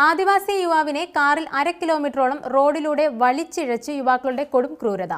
ആദിവാസി യുവാവിനെ കാറിൽ 1/2 കിലോമീറ്ററോളം റോഡിലൂടെ വലിച്ചിഴച്ച് യുവാക്കളുടെ കൊടും ക്രൂരത.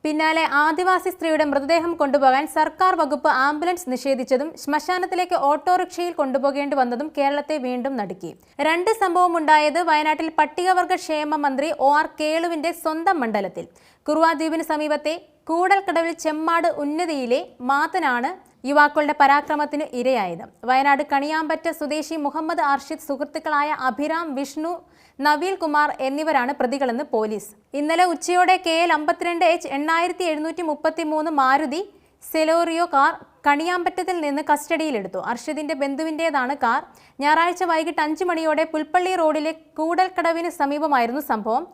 പിന്നാലെ ആദിവാസി സ്ത്രീയുടെ മൃതദേഹം കൊണ്ടുപോകാൻ സർക്കാർ വകുപ്പ് ആംബുലൻസ് നിഷേധിച്ചതും ശ്മശാനത്തിലേക്ക് ഓട്ടോറിക്ഷയിൽ കൊണ്ടുപോകേണ്ടി വന്നതും കേരളത്തെ വീണ്ടും നടുക്കി. 2 സംഭവമുണ്ടായത് വയനാട്ടിൽ പട്ടികവർഗ ക്ഷേമ മന്ത്രി OR കേളുവിന്റെ സ്വന്തം മണ്ഡലത്തിൽ. കുറുവ ദ്വീപിന് സമീപത്തെ കൂടൽക്കടവിൽ ചെമ്മാട് ഉന്നതിയിലെ മാതനാണ് യുവാക്കളുടെ പരാക്രമത്തിന് ഇരയായത്. വയനാട് കണിയാമ്പറ്റ സ്വദേശി മുഹമ്മദ് അർഷിദ്, സുഹൃത്തുക്കളായ അഭിരാം, വിഷ്ണു, നവീൽ കുമാർ എന്നിവരാണ് പ്രതികളെന്ന് പോലീസ്. ഇന്നലെ ഉച്ചയോടെ KL 52H 8733 മാരുതി സെലോറിയോ കാർ കണിയാമ്പറ്റത്തിൽ നിന്ന് കസ്റ്റഡിയിലെടുത്തു. അർഷിദിന്റെ ബന്ധുവിൻ്റേതാണ് കാർ. ഞായറാഴ്ച വൈകിട്ട് 5 മണിയോടെ പുൽപ്പള്ളി റോഡിലെ കൂടൽക്കടവിന് സമീപമായിരുന്നു സംഭവം.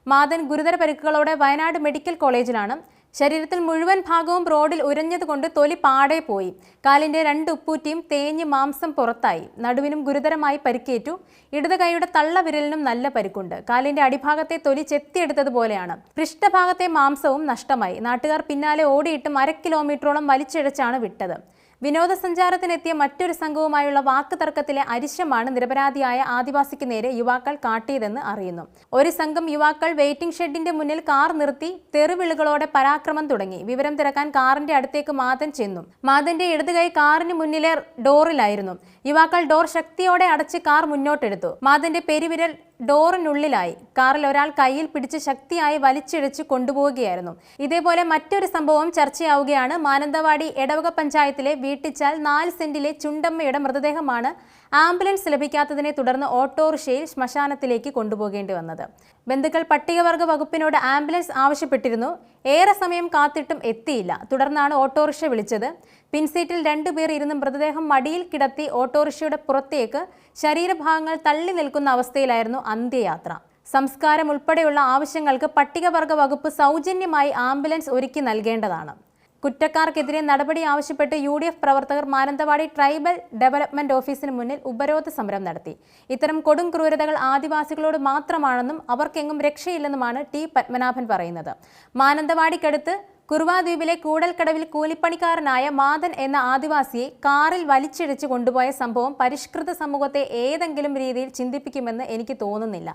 മാതൻ ഗുരുതര പരിക്കുകളോടെ വയനാട് മെഡിക്കൽ കോളേജിലാണ്. ശരീരത്തിൽ മുഴുവൻ ഭാഗവും റോഡിൽ ഉരഞ്ഞതുകൊണ്ട് തൊലി പാടെ പോയി. കാലിന്റെ 2 ഉപ്പൂറ്റിയും തേഞ്ഞ് മാംസം പുറത്തായി. നടുവിനും ഗുരുതരമായി പരിക്കേറ്റു. ഇടത് കൈയുടെ തള്ളവിരലിനും നല്ല പരിക്കുണ്ട്. കാലിന്റെ അടിഭാഗത്തെ തൊലി ചെത്തിയെടുത്തതുപോലെയാണ്. പൃഷ്ഠഭാഗത്തെ മാംസവും നഷ്ടമായി. നാട്ടുകാർ പിന്നാലെ ഓടിയിട്ടും 1/2 കിലോമീറ്ററോളം വലിച്ചിഴച്ചാണ് വിട്ടത്. വിനോദസഞ്ചാരത്തിനെത്തിയ മറ്റൊരു സംഘവുമായുള്ള വാക്ക് തർക്കത്തിലെ അരിശമാണ് നിരപരാധിയായ ആദിവാസിക്ക് നേരെ യുവാക്കൾ കാട്ടിയതെന്ന് അറിയുന്നു. ഒരു സംഘം യുവാക്കൾ വെയിറ്റിംഗ് ഷെഡിന്റെ മുന്നിൽ കാർ നിർത്തി തെറിവിളികളോടെ പരാക്രമം തുടങ്ങി. വിവരം തിരക്കാൻ കാറിന്റെ അടുത്തേക്ക് മാതൻ ചെന്നു. മാതന്റെ ഇടത് കൈ കാറിന് മുന്നിലെ ഡോറിലായിരുന്നു. യുവാക്കൾ ഡോർ ശക്തിയോടെ അടച്ച് കാർ മുന്നോട്ടെടുത്തു. മാതന്റെ പെരുവിരൽ ഡോറിനുള്ളിലായി. കാറിൽ ഒരാൾ കയ്യിൽ പിടിച്ച് ശക്തിയായി വലിച്ചിഴച്ച് കൊണ്ടുപോവുകയായിരുന്നു. ഇതേപോലെ മറ്റൊരു സംഭവം ചർച്ചയാവുകയാണ്. മാനന്തവാടി എടവക പഞ്ചായത്തിലെ വീട്ടിച്ചാൽ 4 സെന്റിലെ ചുണ്ടമ്മയുടെ മൃതദേഹമാണ് ആംബുലൻസ് ലഭിക്കാത്തതിനെ തുടർന്ന് ഓട്ടോറിക്ഷയിൽ ശ്മശാനത്തിലേക്ക് കൊണ്ടുപോകേണ്ടി വന്നത്. ബന്ധുക്കൾ പട്ടികവർഗ വകുപ്പിനോട് ആംബുലൻസ് ആവശ്യപ്പെട്ടിരുന്നു. ഏറെ സമയം കാത്തിട്ടും എത്തിയില്ല. തുടർന്നാണ് ഓട്ടോറിക്ഷ വിളിച്ചത്. പിൻസീറ്റിൽ 2 പേർ ഇരുന്ന് മൃതദേഹം മടിയിൽ കിടത്തി ഓട്ടോറിക്ഷയുടെ പുറത്തേക്ക് ശരീരഭാഗങ്ങൾ തള്ളി നിൽക്കുന്ന അവസ്ഥയിലായിരുന്നു അന്ത്യയാത്ര. സംസ്കാരം ഉൾപ്പെടെയുള്ള ആവശ്യങ്ങൾക്ക് പട്ടികവർഗ വകുപ്പ് സൗജന്യമായി ആംബുലൻസ് ഒരുക്കി നൽകേണ്ടതാണ്. കുറ്റക്കാർക്കെതിരെ നടപടി ആവശ്യപ്പെട്ട് UDF പ്രവർത്തകർ മാനന്തവാടി ട്രൈബൽ ഡെവലപ്മെന്റ് ഓഫീസിന് മുന്നിൽ ഉപരോധ സമരം നടത്തി. ഇത്തരം കൊടും ക്രൂരതകൾ ആദിവാസികളോട് മാത്രമാണെന്നും അവർക്കെങ്ങും രക്ഷയില്ലെന്നുമാണ് T പത്മനാഭൻ പറയുന്നത്. മാനന്തവാടിക്കടുത്ത് കുറുവ ദ്വീപിലെ കൂടൽക്കടവിൽ കൂലിപ്പണിക്കാരനായ മാതൻ എന്ന ആദിവാസിയെ കാറിൽ വലിച്ചിഴച്ച് കൊണ്ടുപോയ സംഭവം പരിഷ്കൃത സമൂഹത്തെ ഏതെങ്കിലും രീതിയിൽ ചിന്തിപ്പിക്കുമെന്ന് എനിക്ക് തോന്നുന്നില്ല.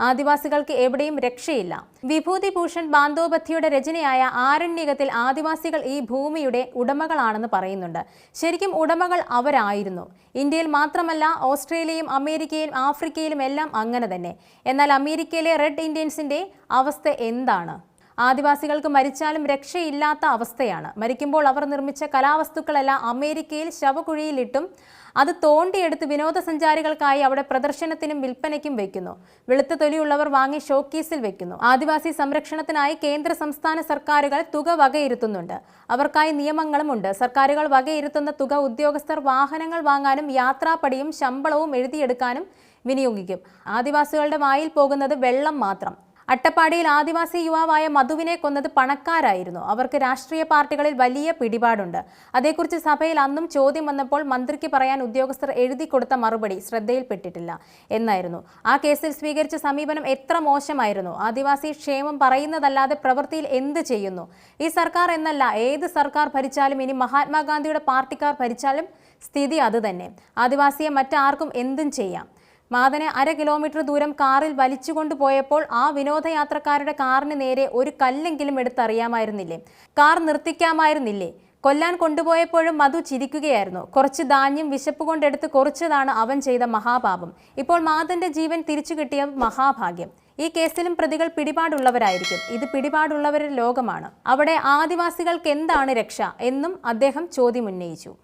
ആദിവാസികൾക്ക് എവിടെയും രക്ഷയില്ല. വിഭൂതിഭൂഷൺ ബാന്തോപധ്യയുടെ രചനയായ ആരണ്യകത്തിൽ ആദിവാസികൾ ഈ ഭൂമിയുടെ ഉടമകളാണെന്ന് പറയുന്നുണ്ട്. ശരിക്കും ഉടമകൾ അവരായിരുന്നു. ഇന്ത്യയിൽ മാത്രമല്ല, ഓസ്ട്രേലിയയും അമേരിക്കയിലും ആഫ്രിക്കയിലും എല്ലാം അങ്ങനെ തന്നെ. എന്നാൽ അമേരിക്കയിലെ റെഡ് ഇന്ത്യൻസിന്റെ അവസ്ഥ എന്താണ്? ആദിവാസികൾക്ക് മരിച്ചാലും രക്ഷയില്ലാത്ത അവസ്ഥയാണ്. മരിക്കുമ്പോൾ അവർ നിർമ്മിച്ച കലാവസ്തുക്കളെല്ലാം അമേരിക്കയിൽ ശവകുഴിയിലിട്ടും അത് തോണ്ടിയെടുത്ത് വിനോദസഞ്ചാരികൾക്കായി അവിടെ പ്രദർശനത്തിനും വിൽപ്പനയ്ക്കും വയ്ക്കുന്നു. വെളുത്ത തൊലിയുള്ളവർ വാങ്ങി ഷോക്കേസിൽ വെക്കുന്നു. ആദിവാസി സംരക്ഷണത്തിനായി കേന്ദ്ര സംസ്ഥാന സർക്കാരുകൾ തുക വകയിരുത്തുന്നുണ്ട്. അവർക്കായി നിയമങ്ങളുമുണ്ട്. സർക്കാരുകൾ വകയിരുത്തുന്ന തുക ഉദ്യോഗസ്ഥർ വാഹനങ്ങൾ വാങ്ങാനും യാത്രാപ്പടിയും ശമ്പളവും എഴുതിയെടുക്കാനും വിനിയോഗിക്കും. ആദിവാസികളുടെ വായിൽ പോകുന്നത് വെള്ളം മാത്രം. അട്ടപ്പാടിയിൽ ആദിവാസി യുവാവായ മധുവിനെ കൊന്നത് പണക്കാരായിരുന്നു. അവർക്ക് രാഷ്ട്രീയ പാർട്ടികളിൽ വലിയ പിടിപാടുണ്ട്. അതേക്കുറിച്ച് സഭയിൽ അന്നും ചോദ്യം വന്നപ്പോൾ മന്ത്രിക്ക് പറയാൻ ഉദ്യോഗസ്ഥർ എഴുതി കൊടുത്ത മറുപടി ശ്രദ്ധയിൽപ്പെട്ടിട്ടില്ല എന്നായിരുന്നു. ആ കേസിൽ സ്വീകരിച്ച സമീപനം എത്ര മോശമായിരുന്നു. ആദിവാസി ക്ഷേമം പറയുന്നതല്ലാതെ പ്രവൃത്തിയിൽ എന്ത് ചെയ്യുന്നു? ഈ സർക്കാർ എന്നല്ല, ഏത് സർക്കാർ ഭരിച്ചാലും, ഇനി മഹാത്മാഗാന്ധിയുടെ പാർട്ടിക്കാർ ഭരിച്ചാലും സ്ഥിതി അതുതന്നെ. ആദിവാസിയെ മറ്റാർക്കും എന്തും ചെയ്യാം. മാതനെ 1/2 കിലോമീറ്റർ ദൂരം കാറിൽ വലിച്ചുകൊണ്ടുപോയപ്പോൾ ആ വിനോദയാത്രക്കാരുടെ കാറിന് നേരെ ഒരു കല്ലെങ്കിലും എടുത്തറിയാമായിരുന്നില്ലേ? കാർ നിർത്തിക്കാമായിരുന്നില്ലേ? കൊല്ലാൻ കൊണ്ടുപോയപ്പോഴും മധു ചിരിക്കുകയായിരുന്നു. കുറച്ച് ധാന്യം വിശപ്പ് കൊണ്ടെടുത്ത് കുറിച്ചതാണ് അവൻ ചെയ്ത മഹാപാപം. ഇപ്പോൾ മാതന്റെ ജീവൻ തിരിച്ചു കിട്ടിയ മഹാഭാഗ്യം. ഈ കേസിലും പ്രതികൾ പിടിപാടുള്ളവരായിരിക്കും. ഇത് പിടിപാടുള്ളവരുടെ ലോകമാണ്. അവിടെ ആദിവാസികൾക്ക് എന്താണ് രക്ഷ എന്നും അദ്ദേഹം ചോദ്യമുന്നയിച്ചു.